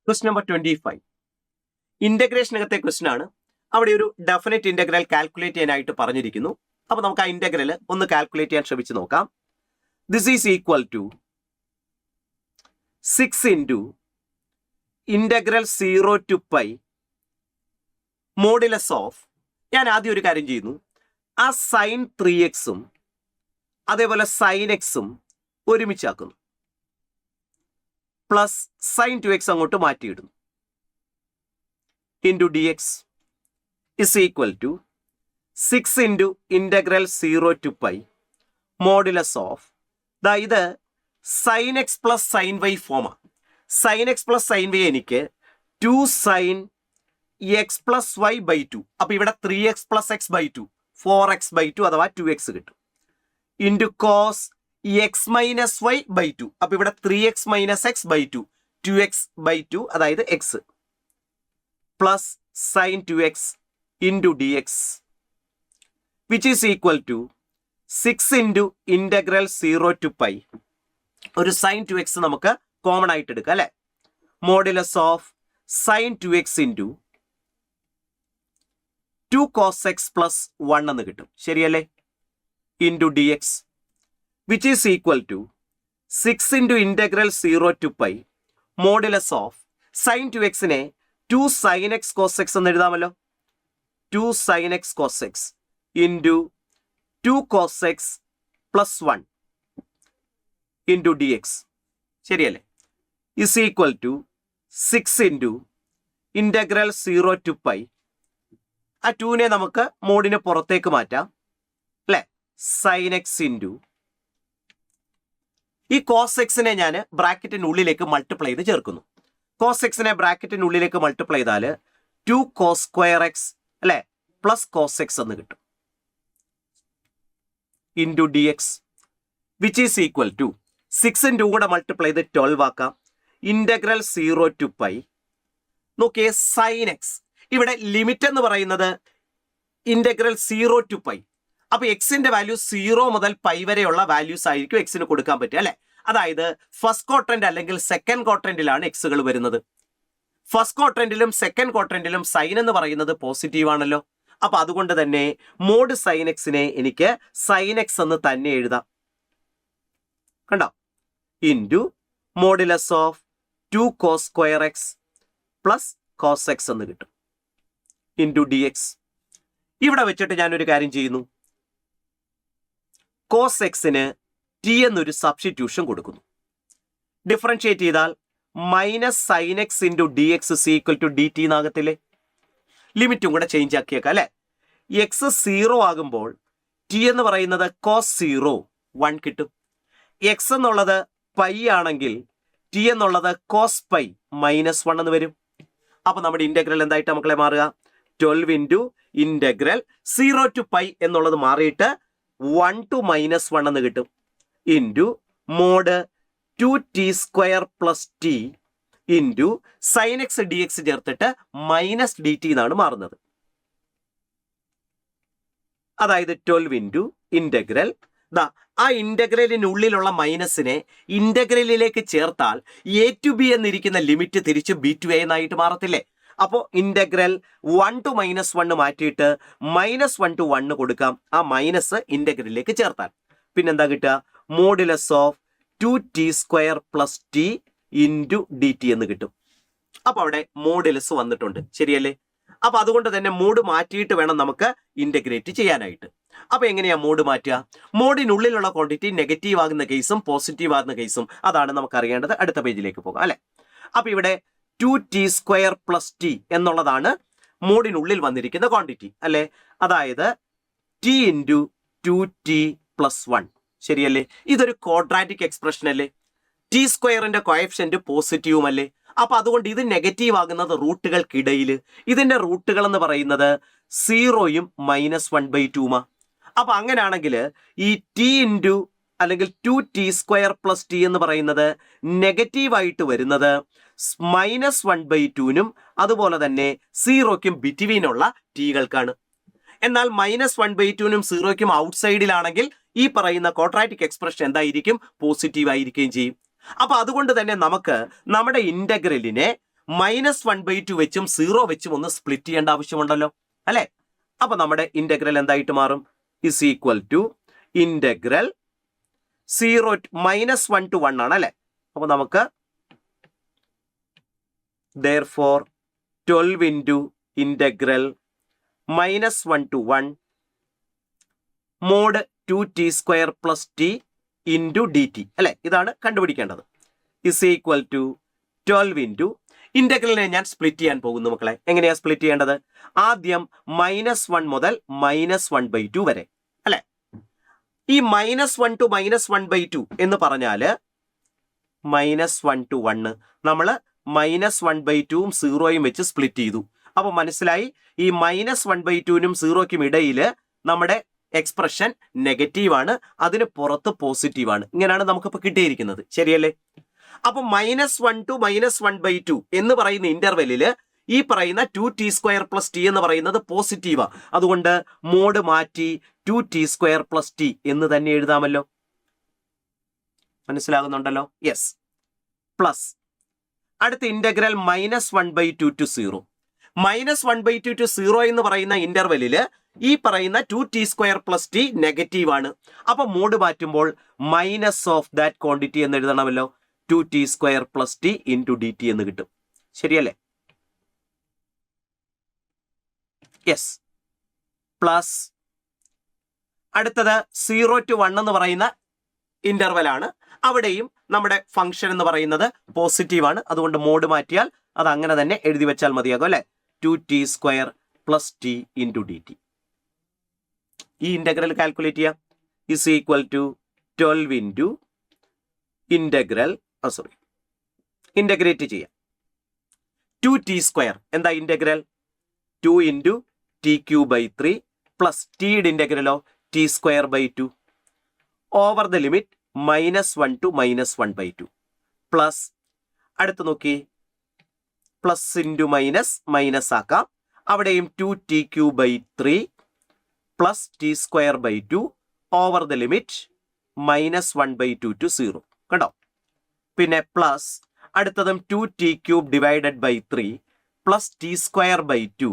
Question number 25 ഇന്റഗ്രേഷനകത്തെ question ആണ്. അവിടെ ഒരു ഡെഫിനറ്റ് ഇന്റഗ്രൽ കാൽക്കുലേറ്റ് ചെയ്യാനായിട്ട് പറഞ്ഞിരിക്കുന്നു. അപ്പൊ നമുക്ക് ആ ഇന്റഗ്രൽ ഒന്ന് കാൽക്കുലേറ്റ് ചെയ്യാൻ ശ്രമിച്ചു നോക്കാം. This is equal to 6 into integral 0 to pi modulus of, ഞാൻ ആദ്യം ഒരു കാര്യം ചെയ്യുന്നു, ആ സൈൻ 3x അതേപോലെ സൈൻ എക്സും ഒരുമിച്ചാക്കുന്നു, പ്ലസ് സൈൻ 2x അങ്ങോട്ട് മാറ്റിയിടുന്നു, into D x is equal to 6 into integral 0 to pi modulus of, ഇത് sine x plus sine y ഫോമാണ്. Sine x plus sine y എനിക്ക് 2 sine x plus y by 2, അപ്പൊ ഇവിടെ 3x plus X by 2 4x by 2 അഥവാ 2x കിട്ടും, into cos X minus Y by 2, അപ്പൊ ഇവിടെ 3x minus X by 2 2x by 2 അതായത് x, plus sine 2x into D X which is equal to 6 into integral 0 to pi, ഒരു sine 2x നമുക്ക് common ആയിട്ട് എടുക്കാം അല്ലെ, modulus of sine 2x into 2 cos x plus 1 എന്ന് കിട്ടും, ശരിയല്ലേ, into D X which is equal to 6 into integral 0 to pi modulus of sine 2x-നെ 2 sine x cos X എന്ന് എഴുതാമല്ലോ, 2 sine x cos X into 2 cos x plus 1 into D x, ശരിയല്ലേ, is equal to 6 into integral 0 to pi, ആ 2-നെ നമുക്ക് മോഡിന് പുറത്തേക്ക് മാറ്റാം അല്ലെ, സൈൻ എക്സ് ഇൻറ്റു ഈ കോസ് എക്സിനെ ഞാൻ ബ്രാക്കറ്റിനുള്ളിലേക്ക് മൾട്ടിപ്ലൈ ചെയ്ത് ചേർക്കുന്നു. കോസ് എക്സിനെ ബ്രാക്കറ്റിനുള്ളിലേക്ക് മൾട്ടിപ്ലൈ ചെയ്താൽ 2 കോസ് സ്ക്വയർ എക്സ് അല്ലെ പ്ലസ് കോസ് എക്സ് എന്ന് കിട്ടും, into D X which is equal to 6 കൂടെ മൾട്ടിപ്ലൈ ചെയ്ത് 12 ആക്കാം, ഇന്റഗ്രൽ 0 ടു പൈ, നോക്കിയേ സൈൻ എക്സ്, ഇവിടെ ലിമിറ്റ് എന്ന് പറയുന്നത് ഇന്റഗ്രൽ 0 ടു പൈ, അപ്പൊ എക്സിന്റെ വാല്യൂ 0 മുതൽ പൈ വരെയുള്ള വാല്യൂസ് ആയിരിക്കും എക്സിന് കൊടുക്കാൻ പറ്റുക അല്ലെ, അതായത് ഫസ്റ്റ് ക്വാഡ്രന്റ് അല്ലെങ്കിൽ സെക്കൻഡ് ക്വാഡ്രന്റിലാണ് എക്സുകൾ വരുന്നത്. ഫസ്റ്റ് ക്വാഡ്രന്റിലും സെക്കൻഡ് ക്വാഡ്രന്റിലും സൈൻ എന്ന് പറയുന്നത് പോസിറ്റീവ് ആണല്ലോ, അപ്പൊ അതുകൊണ്ട് തന്നെ മോഡ് സൈൻ എക്സിനെ എനിക്ക് സൈൻ എക്സ് എന്ന് തന്നെ എഴുതാം, കണ്ടോ, into modulus of 2 cos square X plus cos X എന്ന് കിട്ടും, ഇൻറ്റു ഡി എക്സ്. ഇവിടെ വെച്ചിട്ട് ഞാനൊരു കാര്യം ചെയ്യുന്നു, കോസ് എക്സിന് ടി എന്നൊരു സബ്സ്റ്റിറ്റ്യൂഷൻ കൊടുക്കുന്നു, ഡിഫറൻഷിയേറ്റ് ചെയ്താൽ minus sine x into D x equal to d t എന്നാകത്തില്ലേ, ലിമിറ്റും കൂടെ ചേഞ്ച് ആക്കിയേക്കാം അല്ലെ, എക്സ് 0 ആകുമ്പോൾ ടി എന്ന് പറയുന്നത് കോസ് 0 1 കിട്ടും, എക്സ് എന്നുള്ളത് പൈ ആണെങ്കിൽ ടി എന്നുള്ളത് കോസ് പൈ -1 എന്ന് വരും. അപ്പൊ നമ്മുടെ ഇന്റഗ്രൽ എന്തായിട്ട് മക്കളെ മാറുക, 12 ഇൻറ്റു ഇന്റഗ്രൽ 0 ടു പൈ എന്നുള്ളത് മാറിയിട്ട് 1 ടു -1 എന്ന് കിട്ടും, into mode 2t square plus T into sine X D X ചേർത്തിട്ട് മൈനസ് ഡി ടി എന്നാണ് മാറുന്നത്. അതായത് 12 ഇൻറ്റു ഇന്റഗ്രൽ, ആ ഇന്റഗ്രലിനുള്ളിലുള്ള മൈനസിനെ ഇന്റഗ്രലിലേക്ക് ചേർത്താൽ എ ടു ബി എന്നിരിക്കുന്ന ലിമിറ്റ് തിരിച്ച് ബി ടു എ എന്നായിട്ട് മാറത്തില്ലേ. അപ്പോൾ ഇന്റഗ്രൽ 1 ടു -1 മാറ്റിയിട്ട് -1 ടു 1 കൊടുക്കാം, ആ മൈനസ് ഇന്റഗ്രലിലേക്ക് ചേർത്താൽ പിന്നെന്താ കിട്ടുക, modulus of 2t square plus T into D T എന്ന് കിട്ടും. അപ്പൊ അവിടെ മോഡുലസ് വന്നിട്ടുണ്ട്, ശരിയല്ലേ. അപ്പൊ അതുകൊണ്ട് തന്നെ മോഡ് മാറ്റിയിട്ട് വേണം നമുക്ക് ഇന്റഗ്രേറ്റ് ചെയ്യാനായിട്ട്. അപ്പൊ എങ്ങനെയാ മോഡ് മാറ്റുക, മോഡിനുള്ളിലുള്ള ക്വാണ്ടിറ്റി നെഗറ്റീവ് ആകുന്ന കേസും പോസിറ്റീവ് ആകുന്ന കേസും അതാണ് നമുക്ക് അറിയേണ്ടത്. അടുത്ത പേജിലേക്ക് പോകാം അല്ലെ. അപ്പൊ ഇവിടെ 2t സ്ക്വയർ പ്ലസ് ടി എന്നുള്ളതാണ് മോഡിനുള്ളിൽ വന്നിരിക്കുന്ന ക്വാണ്ടിറ്റി അല്ലെ, അതായത് ടി ഇൻറ്റു 2t പ്ലസ് 1, ശരിയല്ലേ. ഇതൊരു ക്വാഡ്രാറ്റിക് എക്സ്പ്രഷൻ അല്ലേ, ടി സ്ക്വയറിന്റെ കോഎഫിഷ്യന്റ് പോസിറ്റീവും അല്ലേ, അപ്പൊ അതുകൊണ്ട് ഇത് നെഗറ്റീവ് ആകുന്നത് റൂട്ടുകൾക്കിടയിൽ, ഇതിന്റെ റൂട്ടുകൾ എന്ന് പറയുന്നത് 0-ഉം -1/2 അപ്പൊ അങ്ങനെയാണെങ്കിൽ ഈ ടി ഇൻറ്റു അല്ലെങ്കിൽ 2t സ്ക്വയർ പ്ലസ് ടി എന്ന് പറയുന്നത് നെഗറ്റീവായിട്ട് വരുന്നത് -1/2-നും അതുപോലെ തന്നെ 0-ക്കും ബിറ്റ്വീനുള്ള ടീകൾക്കാണ്. എന്നാൽ -1/2-നും 0-ക്കും ഔട്ട്സൈഡിലാണെങ്കിൽ ഈ പറയുന്ന ക്വാഡ്രാറ്റിക് എക്സ്പ്രഷൻ എന്തായിരിക്കും, പോസിറ്റീവ് ആയിരിക്കുകയും ചെയ്യും. അപ്പൊ അതുകൊണ്ട് തന്നെ നമുക്ക് നമ്മുടെ ഇന്റഗ്രലിനെ -1/2 വെച്ചും 0 വെച്ചും ഒന്ന് സ്പ്ലിറ്റ് ചെയ്യേണ്ട ആവശ്യമുണ്ടല്ലോ അല്ലെ? അപ്പൊ നമ്മുടെ ഇന്റഗ്രൽ എന്തായിട്ട് മാറും? Is equal to integral 1 to 1 ആണ് അല്ലെ? അപ്പൊ നമുക്ക് therefore 12 into integral -1 to 1 mod 2t square plus t into dt അല്ലെ? ഇതാണ് കണ്ടുപിടിക്കേണ്ടത്. ഇസ് ഈക്വൽ ടു 12 into ഇന്റഗ്രലിനെ ഞാൻ സ്പ്ലിറ്റ് ചെയ്യാൻ പോകുന്നു മക്കളെ. എങ്ങനെയാ സ്പ്ലിറ്റ് ചെയ്യേണ്ടത്? ആദ്യം -1 മുതൽ -1/2 വരെ അല്ലെ? ഈ -1 to -1/2 എന്ന് പറഞ്ഞാല് -1 to 1 നമ്മൾ -1/2ഉം 0യും വെച്ച് സ്പ്ലിറ്റ് ചെയ്തു. അപ്പൊ മനസ്സിലായി, ഈ -1/2നും 0ക്കും ഇടയിൽ നമ്മുടെ എക്സ്പ്രഷൻ നെഗറ്റീവാണ്, അതിന് പുറത്ത് പോസിറ്റീവാണ്. ഇങ്ങനെയാണ് നമുക്കിപ്പോൾ കിട്ടിയിരിക്കുന്നത്, ശരിയല്ലേ? അപ്പൊ -1 to -1/2 എന്ന് പറയുന്ന ഇന്റർവെല്ലില് ഈ പറയുന്ന 2t² + t എന്ന് പറയുന്നത് പോസിറ്റീവാ. അതുകൊണ്ട് മോഡ് മാറ്റി 2t² + t എന്ന് തന്നെ എഴുതാമല്ലോ. മനസ്സിലാകുന്നുണ്ടല്ലോ? യെസ്. പ്ലസ് അടുത്ത ഇന്റഗ്രൽ -1/2 to 0. -1/2 to 0 എന്ന് പറയുന്ന ഇന്റർവെല്ലില് ഈ പറയുന്ന 2t² + t നെഗറ്റീവ് ആണ്. അപ്പൊ മോഡ് മാറ്റുമ്പോൾ മൈനസ് ഓഫ് ദാറ്റ് ക്വാണ്ടിറ്റി എന്ന് എഴുതണമല്ലോ. 2t² + t into dt എന്ന് കിട്ടും, ശരിയല്ലേ? യെസ്. പ്ലസ് അടുത്തത് 0 to 1 എന്ന് പറയുന്ന ഇന്റർവെൽ ആണ്. അവിടെയും നമ്മുടെ ഫംഗ്ഷൻ എന്ന് പറയുന്നത് പോസിറ്റീവ് ആണ്. അതുകൊണ്ട് മോഡ് മാറ്റിയാൽ അത് അങ്ങനെ തന്നെ എഴുതി വെച്ചാൽ മതിയാകും അല്ലെ? 2t² + t into dt. ഈ ഇന്റഗ്രൽ കാൽക്കുലേറ്റ് ചെയ്യാം. Is equal to 12 into integral integrate ചെയ്യാം. 2t² എന്താ ഇന്റഗ്രൽ? 2 into t³ പ്ലസ് ടിയുടെ ഇന്റഗ്രലോ t²/2 over the limit -1 to -1/2 plus അടുത്ത് നോക്കി, പ്ലസ് ഇൻറ്റു മൈനസ് ആക്കാം. അവിടെയും 2t³ plus t²/2 over the limit -1/2 to 0. കണ്ടോ? പിന്നെ പ്ലസ് അടുത്തതും 2t³ divided by 3 plus t²/2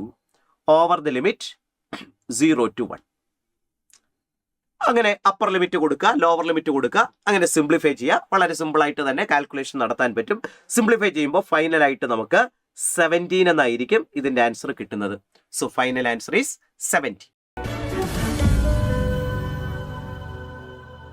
over the limit 0 to 1. അങ്ങനെ അപ്പർ ലിമിറ്റ് കൊടുക്കുക, ലോവർ ലിമിറ്റ് കൊടുക്കുക, അങ്ങനെ സിംപ്ലിഫൈ ചെയ്യുക. വളരെ സിമ്പിൾ ആയിട്ട് തന്നെ കാൽക്കുലേഷൻ നടത്താൻ പറ്റും. സിംപ്ലിഫൈ ചെയ്യുമ്പോൾ ഫൈനലായിട്ട് നമുക്ക് 17 എന്നായിരിക്കും ഇതിന്റെ ആൻസർ കിട്ടുന്നത്. So final answer is 70.